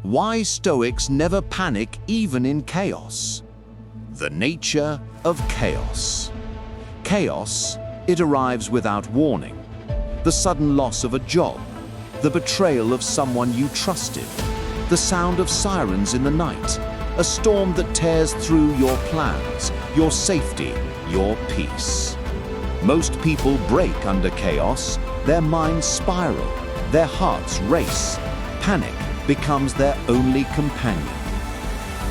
Why Stoics never panic even in chaos. The nature of chaos. Chaos, it arrives without warning. The sudden loss of a job, the betrayal of someone you trusted, the sound of sirens in the night, a storm that tears through your plans, your safety, your peace. Most people break under chaos, their minds spiral, their hearts race. Panic becomes their only companion.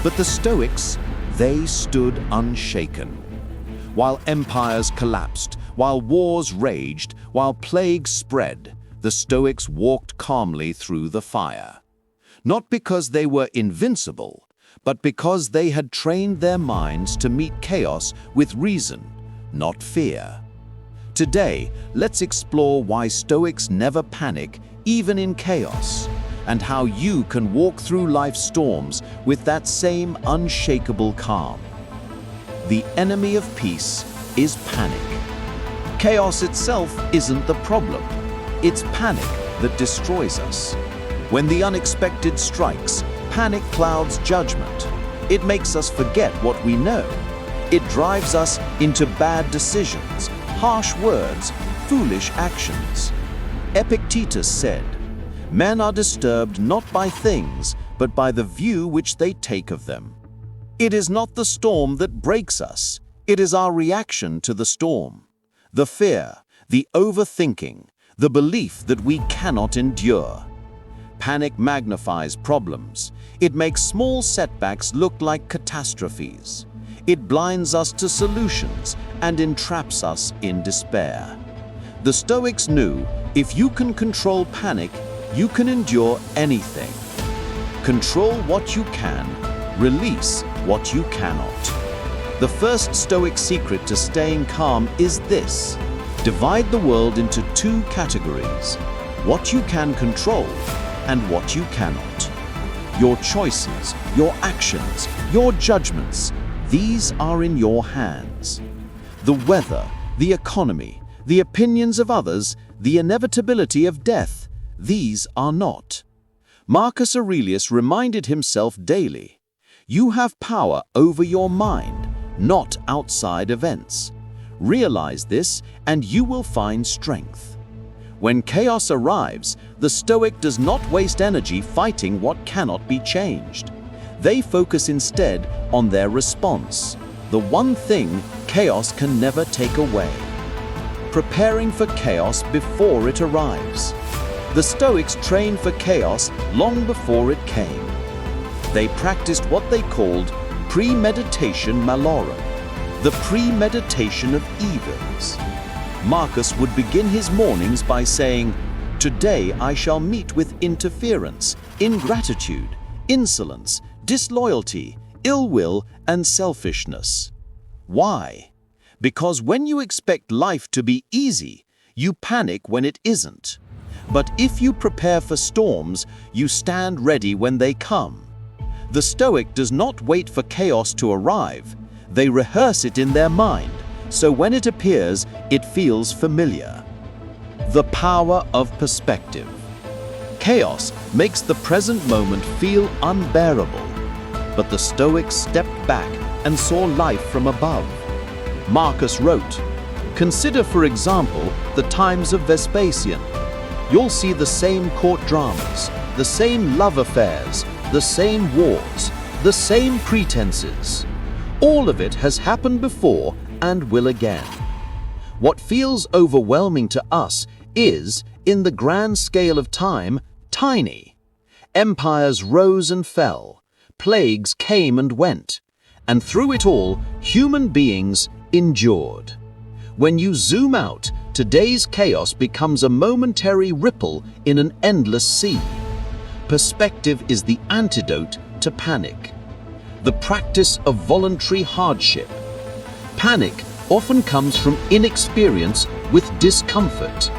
But the Stoics, they stood unshaken. While empires collapsed, while wars raged, while plagues spread, the Stoics walked calmly through the fire. Not because they were invincible, but because they had trained their minds to meet chaos with reason, not fear. Today, let's explore why Stoics never panic, even in chaos, and how you can walk through life's storms with that same unshakable calm. The enemy of peace is panic. Chaos itself isn't the problem. It's panic that destroys us. When the unexpected strikes, panic clouds judgment. It makes us forget what we know. It drives us into bad decisions, harsh words, foolish actions. Epictetus said, "Men are disturbed not by things, but by the view which they take of them." It is not the storm that breaks us. It is our reaction to the storm. The fear, the overthinking, the belief that we cannot endure. Panic magnifies problems. It makes small setbacks look like catastrophes. It blinds us to solutions and entraps us in despair. The Stoics knew if you can control panic, you can endure anything. Control what you can, release what you cannot. The first Stoic secret to staying calm is this: divide the world into two categories: what you can control and what you cannot. Your choices, your actions, your judgments, these are in your hands. The weather, the economy, the opinions of others, the inevitability of death, these are not. Marcus Aurelius reminded himself daily, you have power over your mind, not outside events. Realize this and you will find strength. When chaos arrives, the Stoic does not waste energy fighting what cannot be changed. They focus instead on their response, the one thing chaos can never take away. Preparing for chaos before it arrives. The Stoics trained for chaos long before it came. They practiced what they called premeditation malorum, the premeditation of evils. Marcus would begin his mornings by saying, "Today I shall meet with interference, ingratitude, insolence, disloyalty, ill will, and selfishness." Why? Because when you expect life to be easy, you panic when it isn't. But if you prepare for storms, you stand ready when they come. The Stoic does not wait for chaos to arrive. They rehearse it in their mind, so when it appears, it feels familiar. The power of perspective. Chaos makes the present moment feel unbearable, but the Stoics stepped back and saw life from above. Marcus wrote, "Consider, for example, the times of Vespasian. You'll see the same court dramas, the same love affairs, the same wars, the same pretenses. All of it has happened before and will again. What feels overwhelming to us is, in the grand scale of time, tiny. Empires rose and fell, plagues came and went, and through it all, human beings endured. When you zoom out, today's chaos becomes a momentary ripple in an endless sea. Perspective is the antidote to panic. The practice of voluntary hardship. Panic often comes from inexperience with discomfort.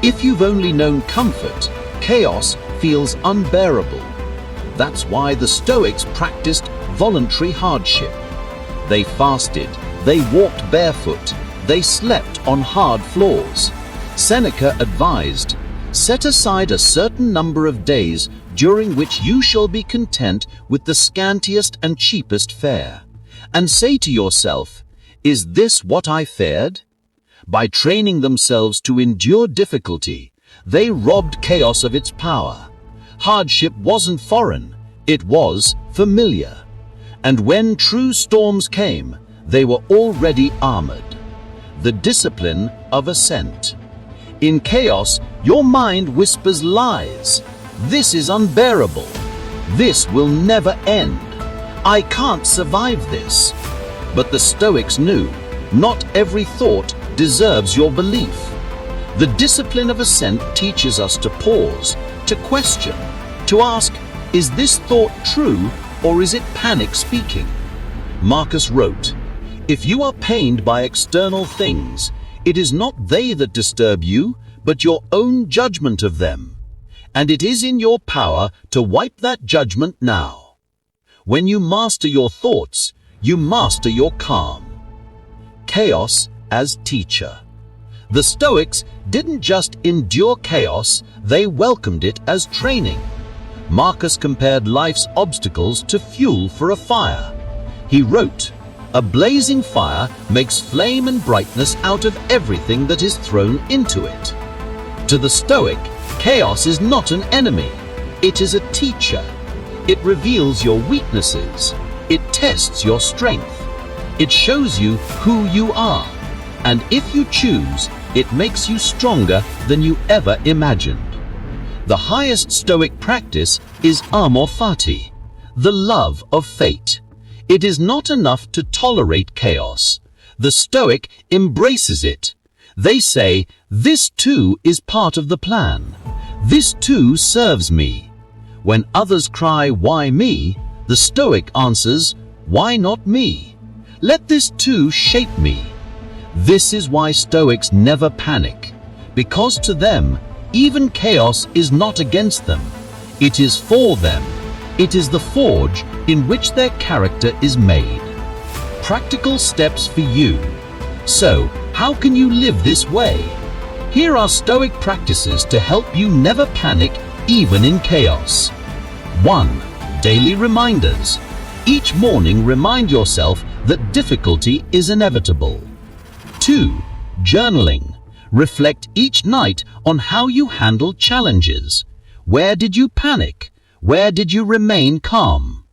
If you've only known comfort, chaos feels unbearable. That's why the Stoics practiced voluntary hardship. They fasted, they walked barefoot, they slept on hard floors. Seneca advised, Set aside a certain number of days during which you shall be content with the scantiest and cheapest fare, and say to yourself, is this what I fared? By training themselves to endure difficulty, they robbed chaos of its power. Hardship wasn't foreign, it was familiar. And when true storms came, they were already armored. The discipline of assent. In chaos, your mind whispers lies. This is unbearable. This will never end. I can't survive this. But the Stoics knew, not every thought deserves your belief. The discipline of assent teaches us to pause, to question, to ask, is this thought true or is it panic speaking? Marcus wrote, if you are pained by external things, it is not they that disturb you, but your own judgment of them. And it is in your power to wipe that judgment now. When you master your thoughts, you master your calm. Chaos as teacher. The Stoics didn't just endure chaos, they welcomed it as training. Marcus compared life's obstacles to fuel for a fire. He wrote, a blazing fire makes flame and brightness out of everything that is thrown into it. To the Stoic, chaos is not an enemy. It is a teacher. It reveals your weaknesses. It tests your strength. It shows you who you are. And if you choose, it makes you stronger than you ever imagined. The highest Stoic practice is Amor Fati, the love of fate. It is not enough to tolerate chaos. The Stoic embraces it. They say, this too is part of the plan. This too serves me. When others cry, why me? The Stoic answers, why not me? Let this too shape me. This is why Stoics never panic, because to them, even chaos is not against them. It is for them. It is the forge in which their character is made. Practical steps for you. So, how can you live this way? Here are Stoic practices to help you never panic, even in chaos. 1. Daily reminders. Each morning remind yourself that difficulty is inevitable. 2. Journaling. Reflect each night on how you handled challenges. Where did you panic? Where did you remain calm?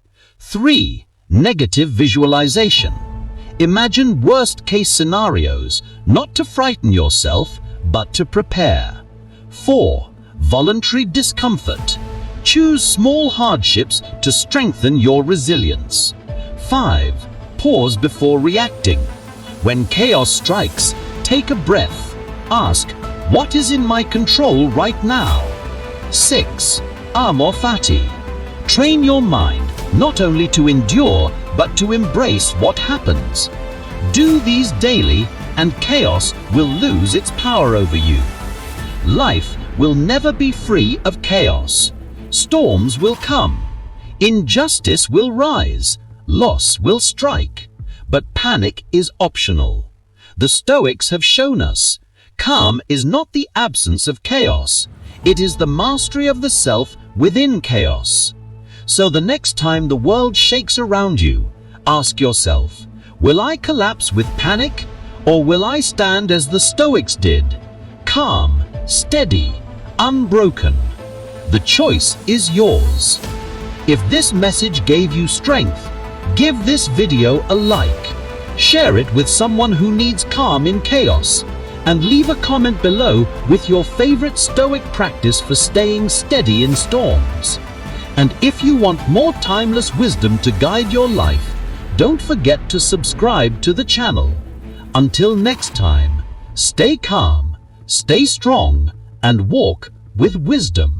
3. Negative visualization. Imagine worst-case scenarios, not to frighten yourself, but to prepare. 4. Voluntary discomfort. Choose small hardships to strengthen your resilience. 5. Pause before reacting. When chaos strikes, take a breath. Ask, what is in my control right now? 6. Amor Fati. Train your mind not only to endure, but to embrace what happens. Do these daily, and chaos will lose its power over you. Life will never be free of chaos. Storms will come. Injustice will rise. Loss will strike. But panic is optional. The Stoics have shown us, calm is not the absence of chaos. It is the mastery of the self within chaos. So the next time the world shakes around you, ask yourself, will I collapse with panic, or will I stand as the Stoics did, calm, steady, unbroken? The choice is yours. If this message gave you strength, give this video a like, share it with someone who needs calm in chaos, and leave a comment below with your favorite Stoic practice for staying steady in storms. And if you want more timeless wisdom to guide your life, don't forget to subscribe to the channel. Until next time, stay calm, stay strong, and walk with wisdom.